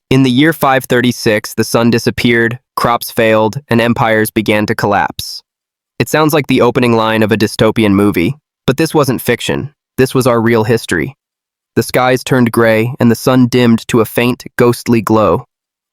In the year 536, the sun disappeared, crops failed, and empires began to collapse. It sounds like the opening line of a dystopian movie, but this wasn't fiction. This was our real history. The skies turned gray, and the sun dimmed to a faint, ghostly glow.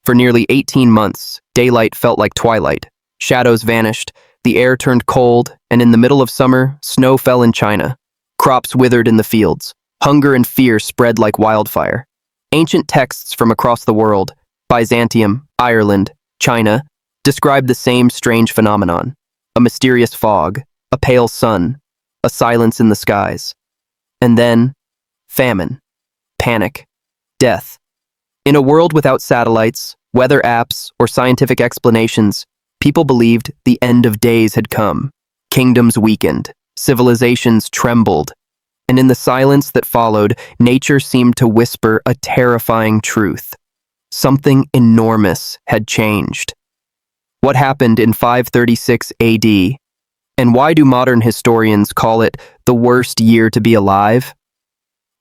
For nearly 18 months, daylight felt like twilight. Shadows vanished, the air turned cold, and in the middle of summer, snow fell in China. Crops withered in the fields. Hunger and fear spread like wildfire. Ancient texts from across the world, Byzantium, Ireland, China, describe the same strange phenomenon. A mysterious fog, a pale sun, a silence in the skies. And then, famine, panic, death. In a world without satellites, weather apps, or scientific explanations, people believed the end of days had come. Kingdoms weakened, civilizations trembled, and in the silence that followed, nature seemed to whisper a terrifying truth. Something enormous had changed. What happened in 536 AD? And why do modern historians call it the worst year to be alive?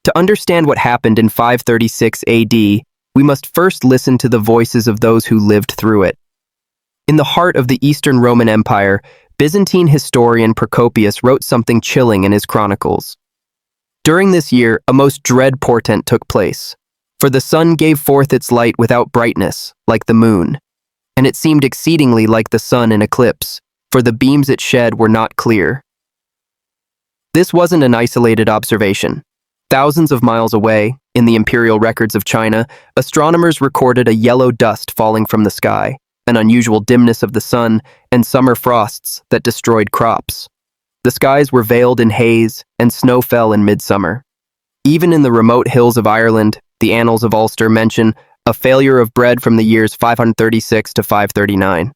To understand what happened in 536 AD, we must first listen to the voices of those who lived through it. In the heart of the Eastern Roman Empire, Byzantine historian Procopius wrote something chilling in his chronicles. During this year, a most dread portent took place, for the sun gave forth its light without brightness, like the moon, and it seemed exceedingly like the sun in eclipse, for the beams it shed were not clear. This wasn't an isolated observation. Thousands of miles away, in the imperial records of China, astronomers recorded a yellow dust falling from the sky, an unusual dimness of the sun, and summer frosts that destroyed crops. The skies were veiled in haze, and snow fell in midsummer. Even in the remote hills of Ireland, the annals of Ulster mention a failure of bread from the years 536 to 539.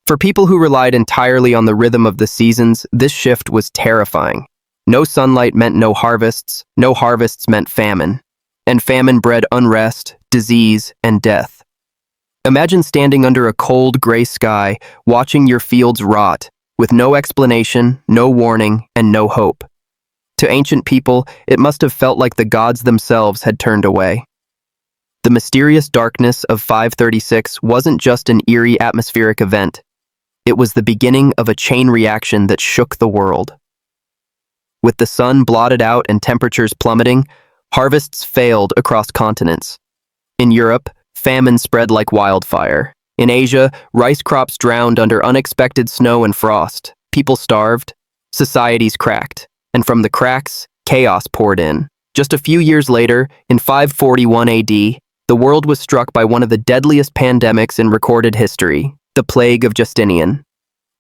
For people who relied entirely on the rhythm of the seasons, this shift was terrifying. No sunlight meant no harvests meant famine, and famine bred unrest, disease, and death. Imagine standing under a cold, gray sky, watching your fields rot, with no explanation, no warning, and no hope. To ancient people, it must have felt like the gods themselves had turned away. The mysterious darkness of 536 wasn't just an eerie atmospheric event. It was the beginning of a chain reaction that shook the world. With the sun blotted out and temperatures plummeting, harvests failed across continents. In Europe, famine spread like wildfire. In Asia, rice crops drowned under unexpected snow and frost. People starved, societies cracked, and from the cracks, chaos poured in. Just a few years later, in 541 AD, the world was struck by one of the deadliest pandemics in recorded history, the Plague of Justinian.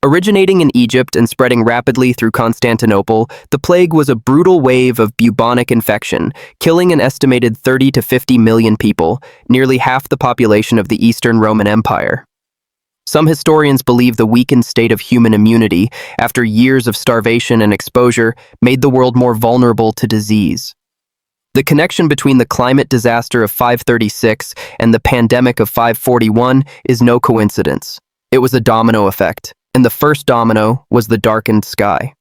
Originating in Egypt and spreading rapidly through Constantinople, the plague was a brutal wave of bubonic infection, killing an estimated 30 to 50 million people, nearly half the population of the Eastern Roman Empire. Some historians believe the weakened state of human immunity, after years of starvation and exposure, made the world more vulnerable to disease. The connection between the climate disaster of 536 and the pandemic of 541 is no coincidence. It was a domino effect. And the first domino was the darkened sky.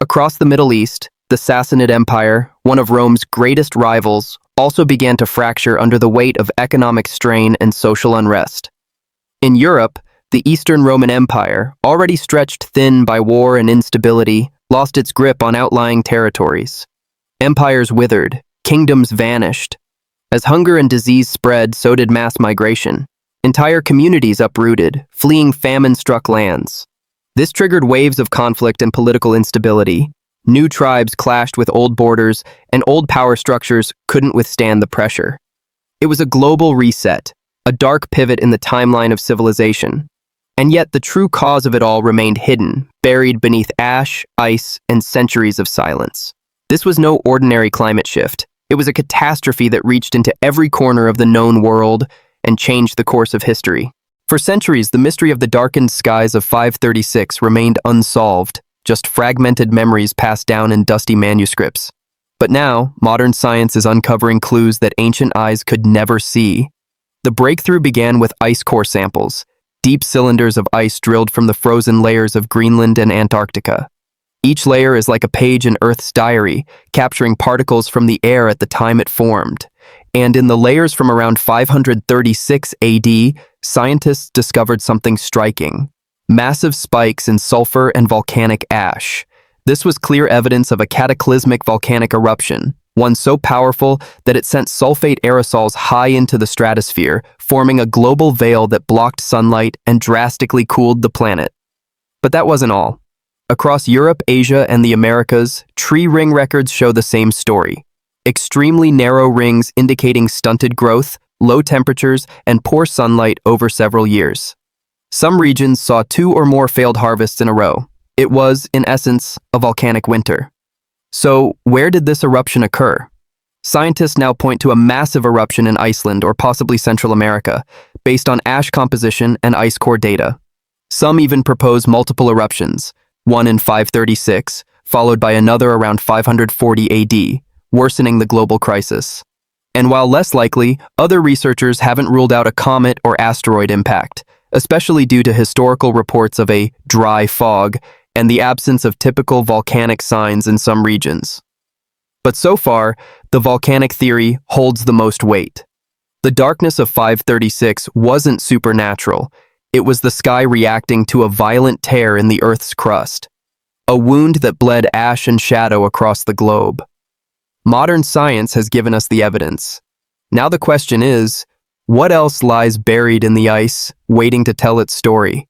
Across the Middle East, the Sassanid Empire, one of Rome's greatest rivals, also began to fracture under the weight of economic strain and social unrest. In Europe, the Eastern Roman Empire, already stretched thin by war and instability, lost its grip on outlying territories. Empires withered, kingdoms vanished. As hunger and disease spread, so did mass migration. Entire communities uprooted, fleeing famine-struck lands. This triggered waves of conflict and political instability. New tribes clashed with old borders, and old power structures couldn't withstand the pressure. It was a global reset, a dark pivot in the timeline of civilization. And yet the true cause of it all remained hidden, buried beneath ash, ice, and centuries of silence. This was no ordinary climate shift. It was a catastrophe that reached into every corner of the known world and changed the course of history. For centuries, the mystery of the darkened skies of 536 remained unsolved, just fragmented memories passed down in dusty manuscripts. But now, modern science is uncovering clues that ancient eyes could never see. The breakthrough began with ice core samples, deep cylinders of ice drilled from the frozen layers of Greenland and Antarctica. Each layer is like a page in Earth's diary, capturing particles from the air at the time it formed. And in the layers from around 536 AD, scientists discovered something striking: massive spikes in sulfur and volcanic ash. This was clear evidence of a cataclysmic volcanic eruption, one so powerful that it sent sulfate aerosols high into the stratosphere, forming a global veil that blocked sunlight and drastically cooled the planet. But that wasn't all. Across Europe, Asia, and the Americas, tree ring records show the same story. Extremely narrow rings indicating stunted growth, low temperatures, and poor sunlight over several years. Some regions saw 2 or more failed harvests in a row. It was, in essence, a volcanic winter. So, where did this eruption occur? Scientists now point to a massive eruption in Iceland or possibly Central America, based on ash composition and ice core data. Some even propose multiple eruptions, one in 536, followed by another around 540 AD, worsening the global crisis. And while less likely, other researchers haven't ruled out a comet or asteroid impact, especially due to historical reports of a dry fog and the absence of typical volcanic signs in some regions. But so far, the volcanic theory holds the most weight. The darkness of 536 wasn't supernatural. It was the sky reacting to a violent tear in the Earth's crust, a wound that bled ash and shadow across the globe. Modern science has given us the evidence. Now the question is, what else lies buried in the ice, waiting to tell its story?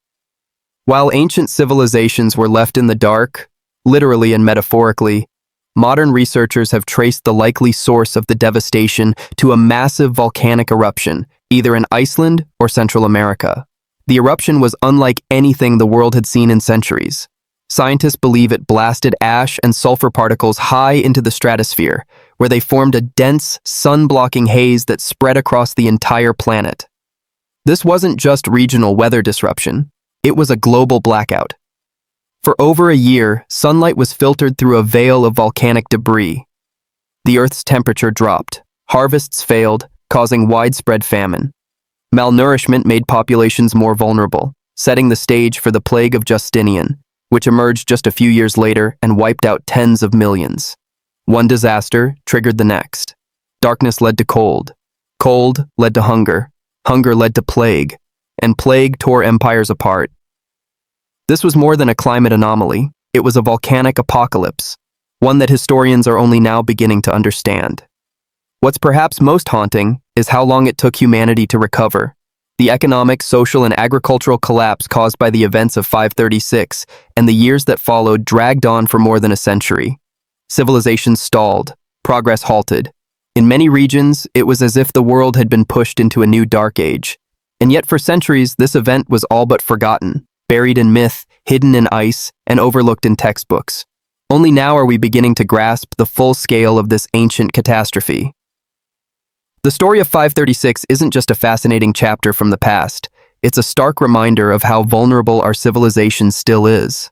While ancient civilizations were left in the dark, literally and metaphorically, modern researchers have traced the likely source of the devastation to a massive volcanic eruption, either in Iceland or Central America. The eruption was unlike anything the world had seen in centuries. Scientists believe it blasted ash and sulfur particles high into the stratosphere, where they formed a dense, sun-blocking haze that spread across the entire planet. This wasn't just regional weather disruption. It was a global blackout. For over a year, sunlight was filtered through a veil of volcanic debris. The Earth's temperature dropped. Harvests failed, causing widespread famine. Malnourishment made populations more vulnerable, setting the stage for the plague of Justinian, which emerged just a few years later and wiped out tens of millions. One disaster triggered the next. Darkness led to cold. Cold led to hunger. Hunger led to plague. And plague tore empires apart. This was more than a climate anomaly. It was a volcanic apocalypse, one that historians are only now beginning to understand. What's perhaps most haunting is how long it took humanity to recover. The economic, social, and agricultural collapse caused by the events of 536 and the years that followed dragged on for more than a century. Civilization stalled, progress halted. In many regions, it was as if the world had been pushed into a new dark age. And yet for centuries, this event was all but forgotten, buried in myth, hidden in ice, and overlooked in textbooks. Only now are we beginning to grasp the full scale of this ancient catastrophe. The story of 536 isn't just a fascinating chapter from the past, it's a stark reminder of how vulnerable our civilization still is.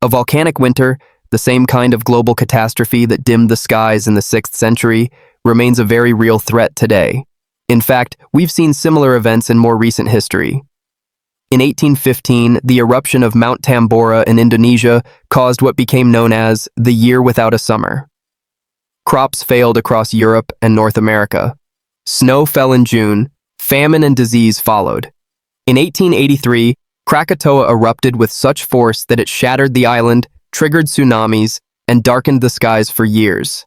A volcanic winter, the same kind of global catastrophe that dimmed the skies in the 6th century, remains a very real threat today. In fact, we've seen similar events in more recent history. In 1815, the eruption of Mount Tambora in Indonesia caused what became known as the Year Without a Summer. Crops failed across Europe and North America. Snow fell in June. Famine and disease followed. In 1883, Krakatoa erupted with such force that it shattered the island, triggered tsunamis, and darkened the skies for years.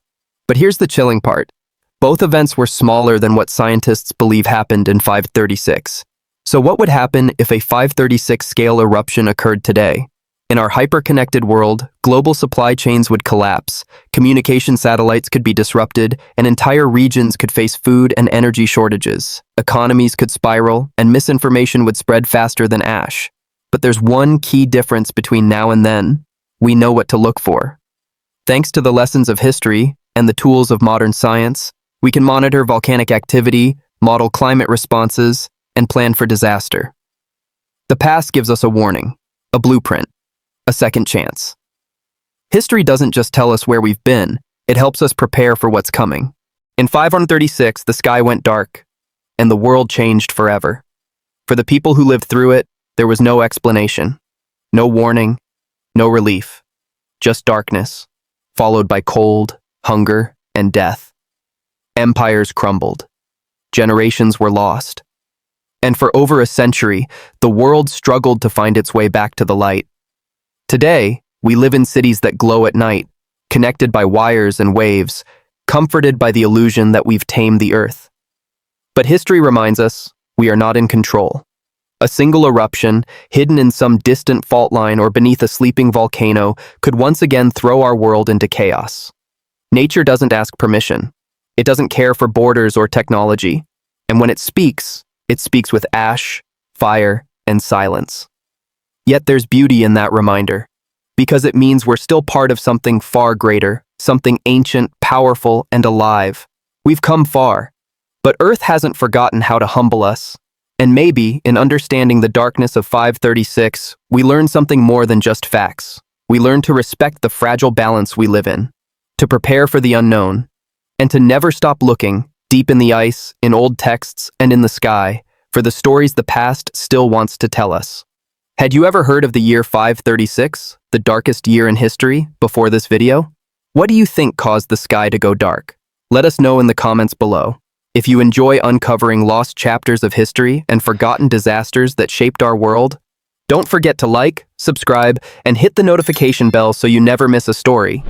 But here's the chilling part. Both events were smaller than what scientists believe happened in 536. So what would happen if a 536 scale eruption occurred today? In our hyper-connected world, global supply chains would collapse, communication satellites could be disrupted, and entire regions could face food and energy shortages. Economies could spiral, and misinformation would spread faster than ash. But there's one key difference between now and then. We know what to look for. Thanks to the lessons of history and the tools of modern science, we can monitor volcanic activity, model climate responses, and plan for disaster. The past gives us a warning, a blueprint, a second chance. History doesn't just tell us where we've been, it helps us prepare for what's coming. In 536, the sky went dark, and the world changed forever. For the people who lived through it, there was no explanation, no warning, no relief, just darkness, followed by cold, hunger, and death. Empires crumbled. Generations were lost. And for over a century, the world struggled to find its way back to the light. Today, we live in cities that glow at night, connected by wires and waves, comforted by the illusion that we've tamed the earth. But history reminds us we are not in control. A single eruption, hidden in some distant fault line or beneath a sleeping volcano, could once again throw our world into chaos. Nature doesn't ask permission. It doesn't care for borders or technology. And when it speaks with ash, fire, and silence. Yet there's beauty in that reminder, because it means we're still part of something far greater, something ancient, powerful, and alive. We've come far, but Earth hasn't forgotten how to humble us. And maybe, in understanding the darkness of 536, we learn something more than just facts. We learn to respect the fragile balance we live in, to prepare for the unknown, and to never stop looking, deep in the ice, in old texts, and in the sky, for the stories the past still wants to tell us. Had you ever heard of the year 536, the darkest year in history, before this video? What do you think caused the sky to go dark? Let us know in the comments below. If you enjoy uncovering lost chapters of history and forgotten disasters that shaped our world, don't forget to like, subscribe, and hit the notification bell so you never miss a story.